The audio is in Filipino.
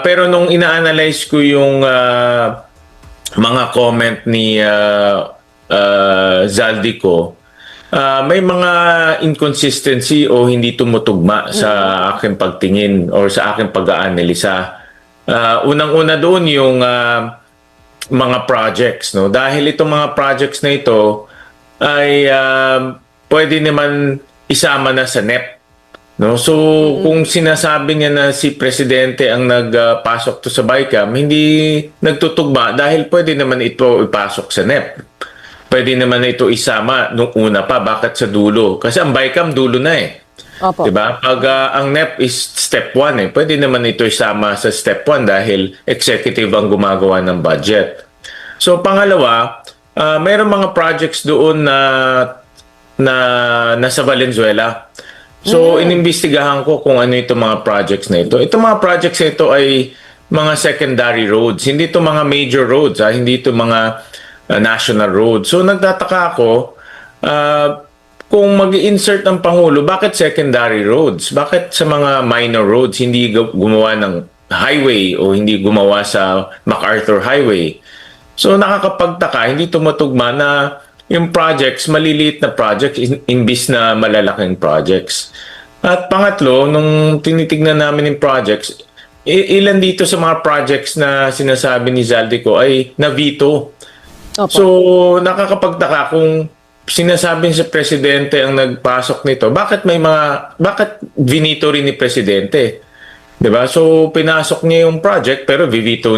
Pero nung ina-analyze ko yung mga comment ni Zaldico, may mga inconsistency o hindi tumutugma sa aking pagtingin or sa aking pag-aanalisa. Unang-una doon yung mga projects, no? Dahil itong mga projects na ito ay pwede naman isama na sa NEP. No? So, kung sinasabi niya na si Presidente ang nagpasok to sa BICAM, hindi nagtutugma dahil pwede naman ito ipasok sa NEP. Pwede naman ito isama nung una pa, bakit sa dulo? Kasi ang BICAM dulo na eh. Opo. Diba? Pag ang NEP is step 1 eh, pwede naman ito isama sa step 1 dahil executive ang gumagawa ng budget. So, pangalawa, mayroong mga projects doon na nasa Valenzuela. So, inimbestigahan ko kung ano itong mga projects na ito. Itong mga projects na ito ay mga secondary roads. Hindi ito mga major roads. Hindi ito mga national roads. So, nagtataka ako, kung mag-insert ang Pangulo, bakit secondary roads? Bakit sa mga minor roads hindi gumawa ng highway o hindi gumawa sa MacArthur Highway? So, nakakapagtaka, hindi tumutugma na yung projects, maliliit na projects, imbis na malalaking projects. At pangatlo, nung tinitignan namin yung projects, ilan dito sa mga projects na sinasabi ni Zaldico ay na-veto. Opo. So, nakakapagtaka kung sinasabi sa Presidente ang nagpasok nito, bakit vinito rin ni Presidente? 'Di ba? So, pinasok niya yung project pero vivito